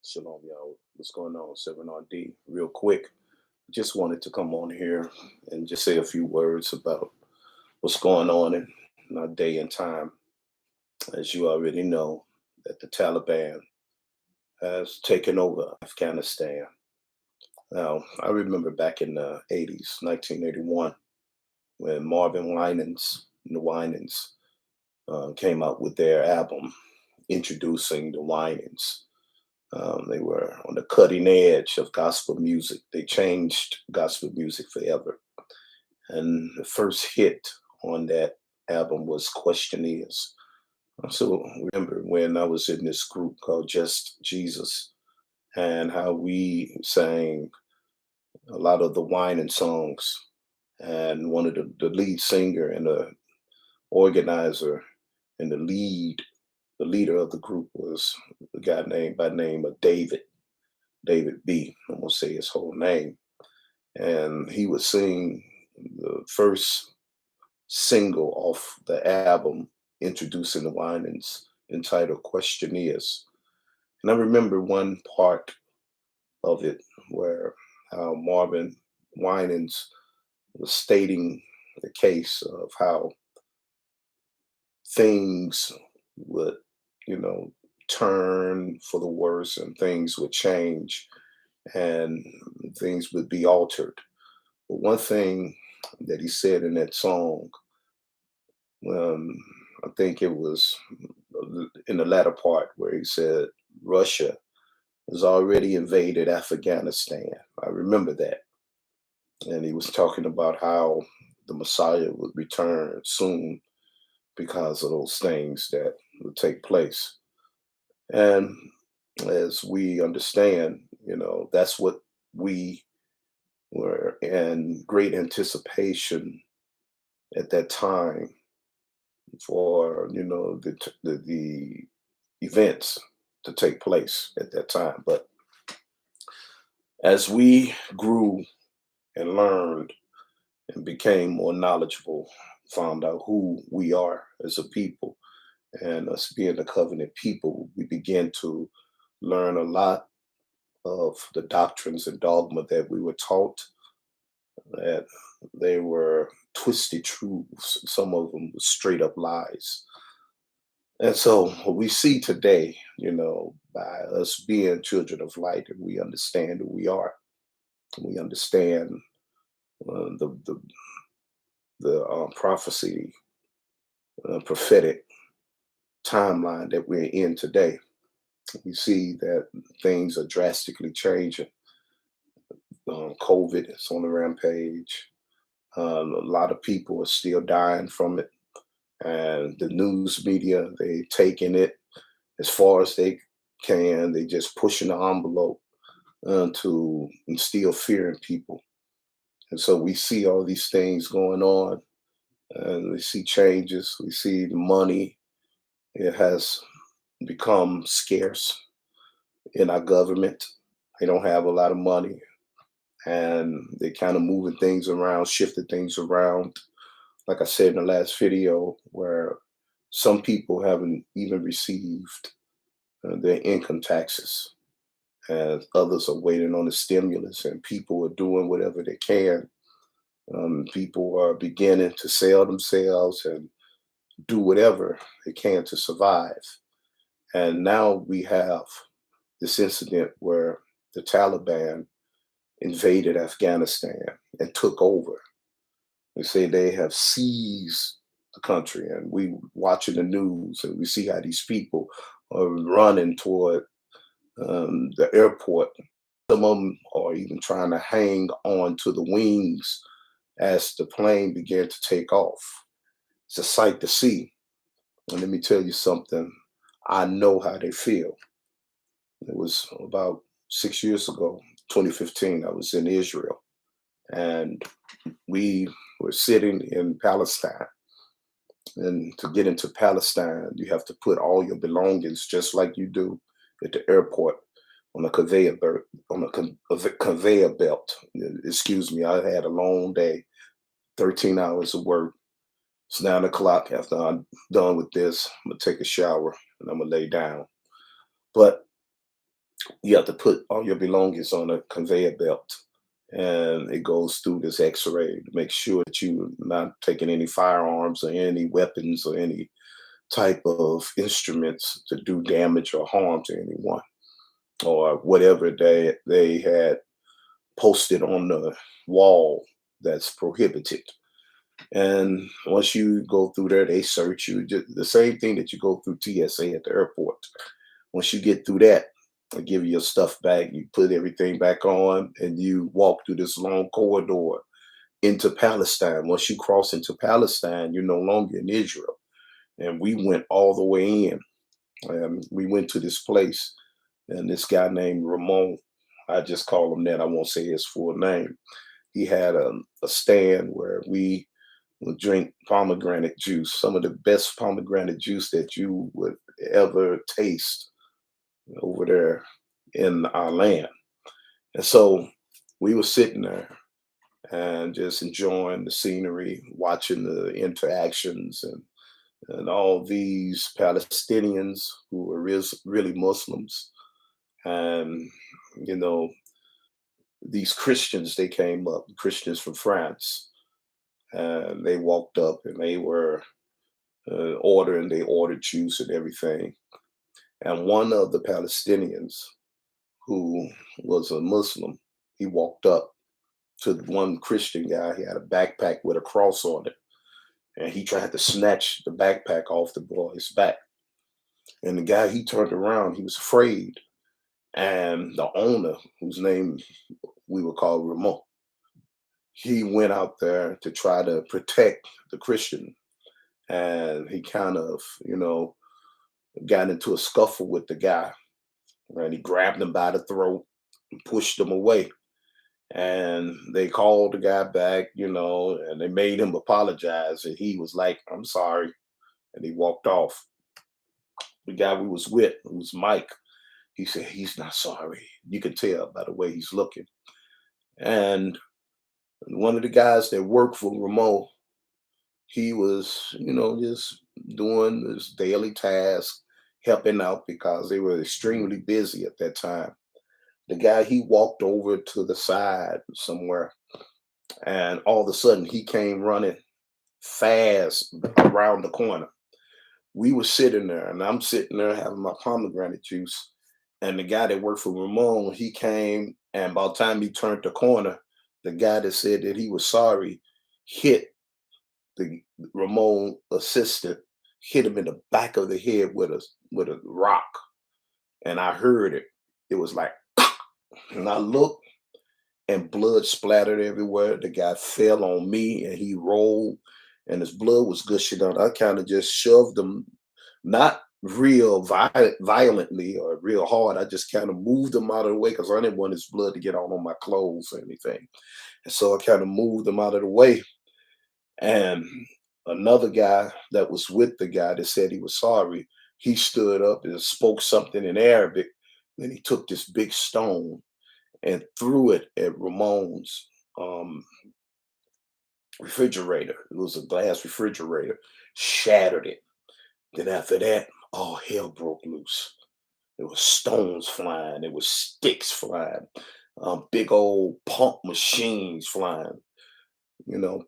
Shalom, y'all. What's going on? 7RD. Real quick, just wanted to come on here and just say a few words about what's going on in our day and time. As you already know, that the Taliban has taken over Afghanistan. Now, I remember back in the 80s, 1981, when Marvin Winans and the Winans came out with their album introducing the Winans. They were on the cutting edge of gospel music. They changed gospel music forever. And the first hit on that album was Question Is. So remember when I was in this group called Just Jesus and how we sang a lot of the wine and songs. And one of the lead singer and the organizer and the leader of the group was a guy named by name of David B. I'm gonna say his whole name. And he would sing the first single off the album introducing the Winans entitled Question Is. And I remember one part of it where Marvin Winans was stating the case of how things would, you know, turn for the worse and things would change and things would be altered. But one thing that he said in that song, um, I think it was in the latter part where he said Russia has already invaded Afghanistan. I remember that. And he was talking about how the Messiah would return soon because of those things that would take place. And as we understand, that's what we were in great anticipation at that time for, the events to take place at that time. But as we grew and learned and became more knowledgeable, found out who we are as a people, and us being the covenant people, we began to learn a lot of the doctrines and dogma that we were taught, that they were twisted truths. Some of them were straight up lies. And so what we see today, by us being children of light, and we understand who we are, we understand the prophecy, prophetic timeline that we're in today. We see that things are drastically changing. COVID is on the rampage. A lot of people are still dying from it, and the news media, they taking it as far as they can. They just pushing the envelope to instill fear in people. And so we see all these things going on, and we see changes. We see the money. It has become scarce in our government. They don't have a lot of money, and they kind of moving things around, shifting things around. Like I said in the last video, where some people haven't even received their income taxes, and others are waiting on the stimulus, and people are doing whatever they can. People are beginning to sell themselves and do whatever they can to survive. And now we have this incident where the Taliban invaded Afghanistan and took over. They say they have seized the country, and we watching the news and we see how these people are running toward the airport. Some of them are even trying to hang on to the wings as the plane began to take off. It's a sight to see. And let me tell you something. I know how they feel. It was about 6 years ago, 2015, I was in Israel, and we were sitting in Palestine. And to get into Palestine, you have to put all your belongings, just like you do at the airport, on a conveyor belt. Excuse me, I had a long day, 13 hours of work. It's 9 o'clock. After I'm done with this, I'm gonna take a shower and I'm gonna lay down. But You have to put all your belongings on a conveyor belt, and it goes through this X-ray to make sure that you're not taking any firearms or any weapons or any type of instruments to do damage or harm to anyone, or whatever they had posted on the wall that's prohibited. And once you go through there, they search you. Just the same thing that you go through TSA at the airport. Once you get through that, they give you your stuff back. You put everything back on, and you walk through this long corridor into Palestine. Once you cross into Palestine, you're no longer in Israel. And we went all the way in. We went to this place, and this guy named Ramon, I just call him that. I won't say his full name. He had a stand where we would drink pomegranate juice, some of the best pomegranate juice that you would ever taste over there in our land. And so we were sitting there and just enjoying the scenery, watching the interactions and all these Palestinians who were really Muslims. And, you know, these Christians, they came up, Christians from France, and they walked up and they were ordering, they ordered juice and everything. And one of the Palestinians who was a Muslim, he walked up to the one Christian guy. He had a backpack with a cross on it, and he tried to snatch the backpack off the boy's back. And the guy, he turned around, he was afraid. And the owner, whose name we would call Ramon, he went out there to try to protect the Christian. And he kind of, got into a scuffle with the guy. And he grabbed him by the throat and pushed him away. And they called the guy back, and they made him apologize. And he was like, I'm sorry. And he walked off. The guy we was with, who was Mike, he said, he's not sorry. You can tell by the way he's looking. And one of the guys that worked for Ramon, he was, just doing his daily task, helping out because they were extremely busy at that time. The guy, he walked over to the side somewhere, and all of a sudden he came running fast around the corner. We were sitting there, and I'm sitting there having my pomegranate juice. And the guy that worked for Ramon, he came, and by the time he turned the corner, the guy that said that he was sorry hit the Ramon assistant, hit him in the back of the head with a rock. And I heard it. It was like, and I looked, and blood splattered everywhere. The guy fell on me, and he rolled, and his blood was gushing out. I kind of just shoved him, not real violently or real hard. I just kind of moved him out of the way because I didn't want his blood to get all on my clothes or anything. And so I kind of moved him out of the way. And another guy that was with the guy that said he was sorry, he stood up and spoke something in Arabic. Then he took this big stone and threw it at Ramon's um, refrigerator. It was a glass refrigerator, shattered it. Then after that, all hell broke loose. There was stones flying. There was sticks flying. Big old pump machines flying.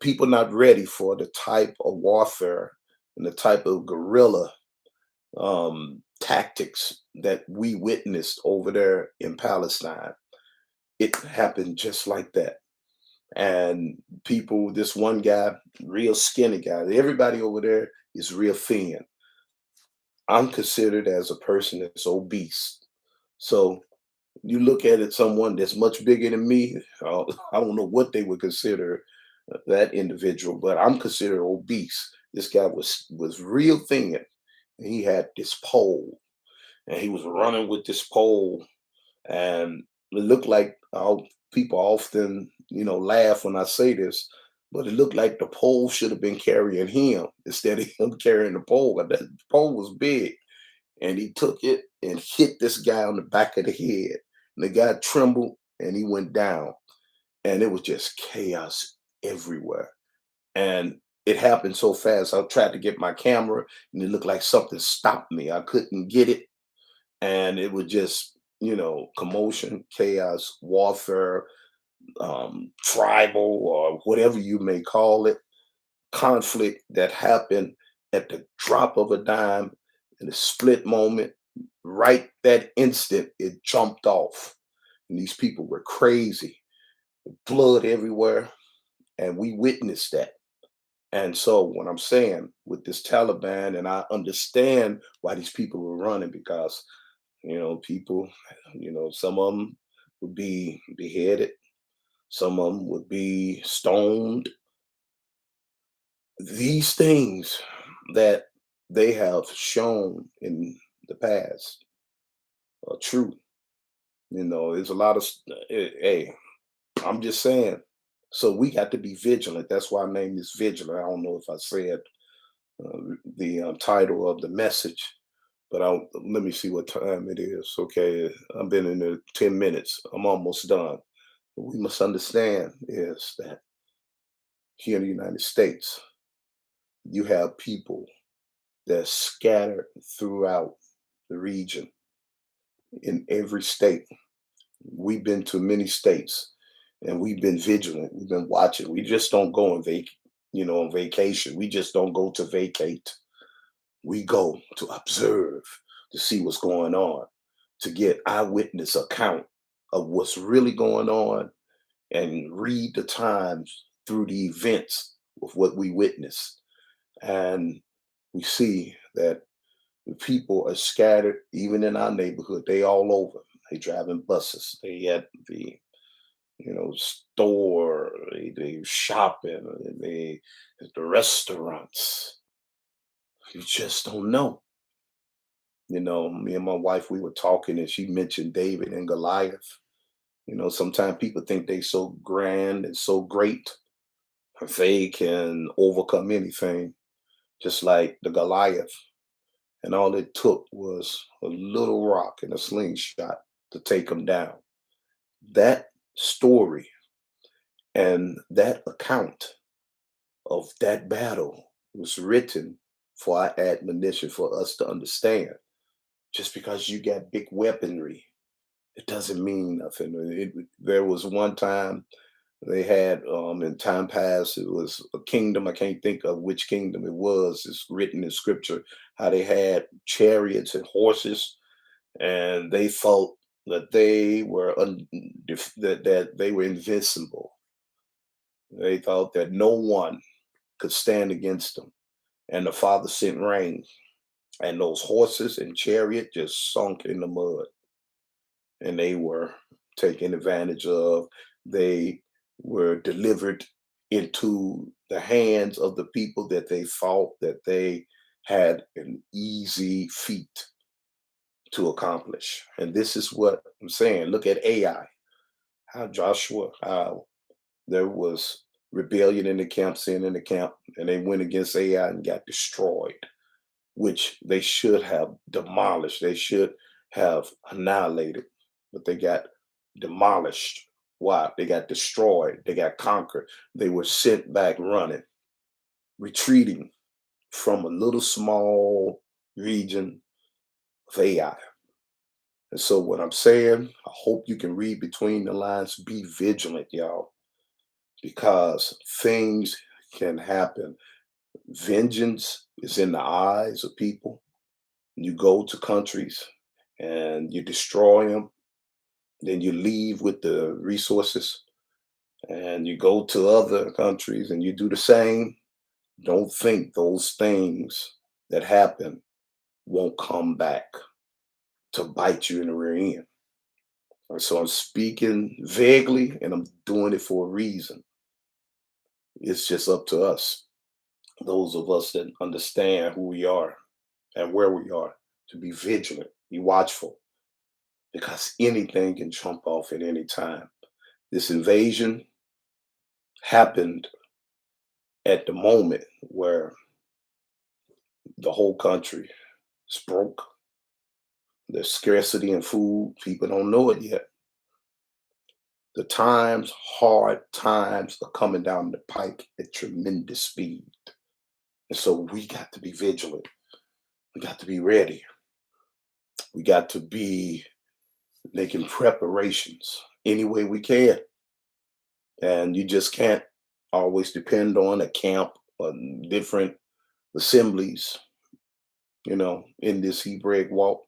People not ready for the type of warfare and the type of guerrilla tactics that we witnessed over there in Palestine. It happened just like that. And people, this one guy, real skinny guy, everybody over there is real thin. I'm considered as a person that's obese. So you look at it, someone that's much bigger than me, I don't know what they would consider that individual, but I'm considered obese. This guy was real thin. And he had this pole, and he was running with this pole, and it looked like people often, laugh when I say this, but it looked like the pole should have been carrying him instead of him carrying the pole. But that pole was big, and he took it and hit this guy on the back of the head. And the guy trembled, and he went down, and it was just chaos everywhere. And it happened so fast. I tried to get my camera, and it looked like something stopped me. I couldn't get it, and it was just commotion, chaos, warfare, tribal, or whatever you may call it, conflict that happened at the drop of a dime in a split moment. Right that instant, it jumped off. And these people were crazy, blood everywhere. And we witnessed that. And so, what I'm saying with this Taliban, and I understand why these people were running because, people, some of them would be beheaded, some of them would be stoned. These things that they have shown in the past are true. There's a lot of, hey, I'm just saying. So we got to be vigilant. That's why I named this Vigilant. I don't know if I said the title of the message, but let me see what time it is. Okay, I've been in there 10 minutes. I'm almost done. What we must understand is that here in the United States, you have people that's scattered throughout the region in every state. We've been to many states and we've been vigilant. We've been watching. We just don't go on vacation. We just don't go to vacate. We go to observe, to see what's going on, to get eyewitness account of what's really going on and read the times through the events of what we witness. And we see that the people are scattered, even in our neighborhood. They all over. They driving buses. They at the store. They shopping. They at the restaurants. You just don't know. Me and my wife, we were talking, and she mentioned David and Goliath. Sometimes people think they so grand and so great, they can overcome anything, just like the Goliath. And all it took was a little rock and a slingshot to take him down. That story and that account of that battle was written for our admonition for us to understand. Just because you got big weaponry, it doesn't mean nothing. There was one time they had, in time past, it was a kingdom. I can't think of which kingdom it was. It's written in scripture how they had chariots and horses, and they thought that they were that they were invincible. They thought that no one could stand against them. And the Father sent rain, and those horses and chariot just sunk in the mud, and they were taken advantage of. They were delivered into the hands of the people that they thought that they had an easy feat to accomplish. And this is what I'm saying. Look at AI, how Joshua, how there was rebellion in the camp, sin in the camp, and they went against AI and got destroyed, which they should have demolished. They should have annihilated, but they got demolished. Why? They got destroyed. They got conquered. They were sent back running, retreating from a little small region of AI. And so, what I'm saying, I hope you can read between the lines. Be vigilant, y'all, because things can happen. Vengeance is in the eyes of people. You go to countries and you destroy them, then you leave with the resources, and you go to other countries and you do the same. Don't think those things that happen won't come back to bite you in the rear end. And so I'm speaking vaguely and I'm doing it for a reason. It's just up to us, those of us that understand who we are and where we are, to be vigilant, be watchful, because anything can jump off at any time. This invasion happened at the moment where the whole country is broke. There's scarcity in food. People don't know it yet. The times, hard times, are coming down the pike at tremendous speed. And so we got to be vigilant. We got to be ready. We got to be making preparations any way we can. And you just can't always depend on a camp or different assemblies, in this Hebraic walk,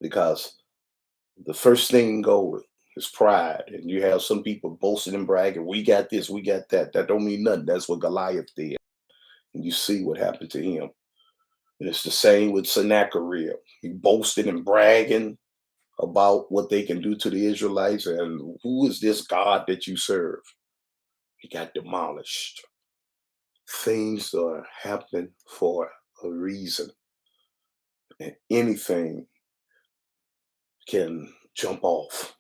because the first thing go is pride. And you have some people boasting and bragging, we got this, we got that. That don't mean nothing. That's what Goliath did. And you see what happened to him. And it's the same with Sennacherib. He boasted and bragging about what they can do to the Israelites. And who is this God that you serve? He got demolished. Things are happening for a reason. And anything can jump off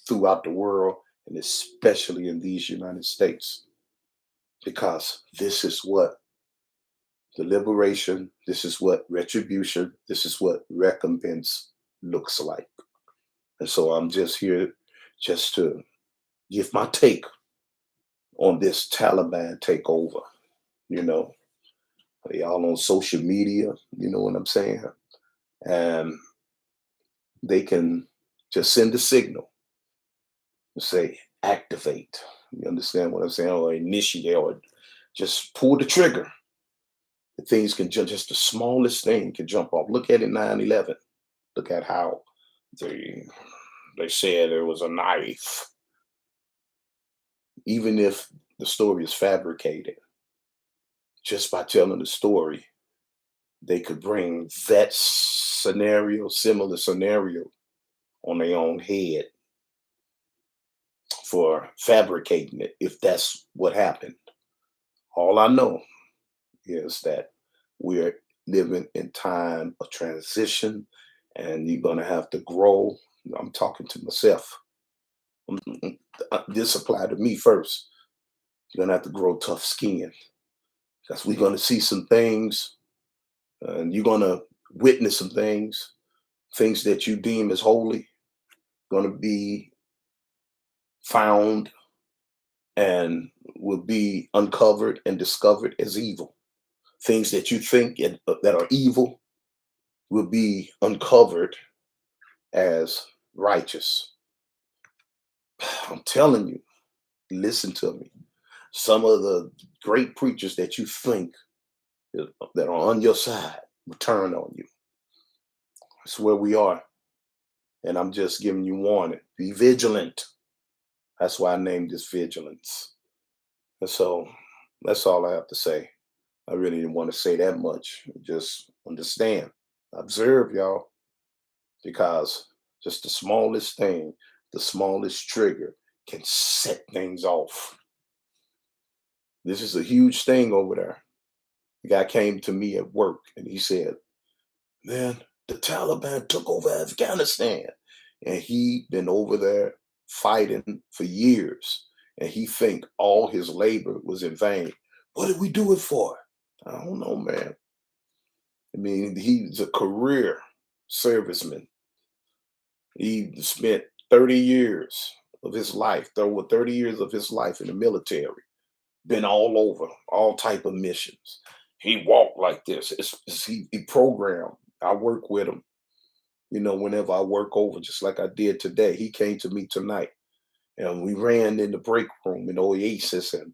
throughout the world, and especially in these United States, because this is what the liberation, this is what retribution, this is what recompense looks like. And so I'm just here just to give my take on this Taliban takeover. You know, they all on social media, you know what I'm saying? And they can just send a signal and say, activate. You understand what I'm saying? Or initiate, or just pull the trigger. Things can just the smallest thing can jump off. Look at it 9/11. Look at how they they said there was a knife. Even if the story is fabricated, just by telling the story, they could bring that scenario, similar scenario, on their own head for fabricating it, if that's what happened. All I know is that we're living in time of transition, and you're going to have to grow. I'm talking to myself. This applied to me first. You're going to have to grow tough skin, because we're going to see some things, and you're going to witness some things that you deem as holy, going to be found and will be uncovered and discovered as evil. Things that you think that are evil will be uncovered as righteous. I'm telling you, listen to me. Some of the great preachers that you think that are on your side will turn on you. That's where we are. And I'm just giving you warning. Be vigilant. That's why I named this Vigilance. And so that's all I have to say. I really didn't want to say that much. Just understand. Observe, y'all, because just the smallest thing, the smallest trigger can set things off. This is a huge thing over there. The guy came to me at work and he said, man, the Taliban took over Afghanistan. And he been over there fighting for years. And he think all his labor was in vain. What did we do it for? I don't know, man. I mean, he's a career serviceman. He spent 30 years of his life, over 30 years of his life in the military, been all over, all type of missions. He walked like this. He programmed. I work with him, whenever I work over, just like I did today. He came to me tonight, and we ran in the break room in Oasis, and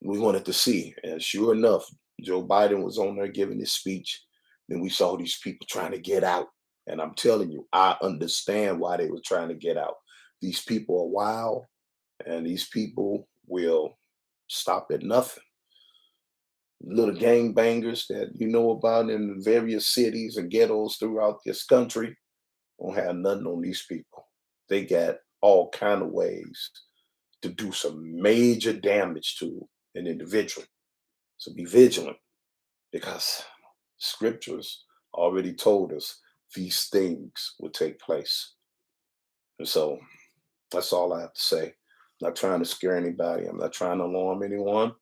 we wanted to see. And sure enough, Joe Biden was on there giving his speech. Then we saw these people trying to get out. And I'm telling you, I understand why they were trying to get out. These people are wild, and these people will stop at nothing. Little gang bangers that you know about in various cities and ghettos throughout this country don't have nothing on these people. They got all kind of ways to do some major damage to an individual. So be vigilant, because scriptures already told us these things will take place. And so that's all I have to say. I'm not trying to scare anybody. I'm not trying to alarm anyone.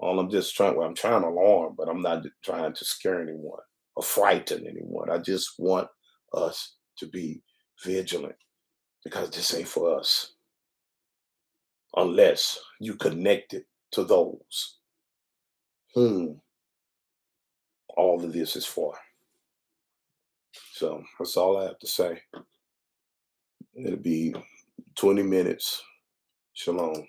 All I'm just trying, well, I'm trying to alarm, but I'm not trying to scare anyone or frighten anyone. I just want us to be vigilant, because this ain't for us unless you connect it to those whom all of this is for. So that's all I have to say. It'll be 20 minutes. Shalom.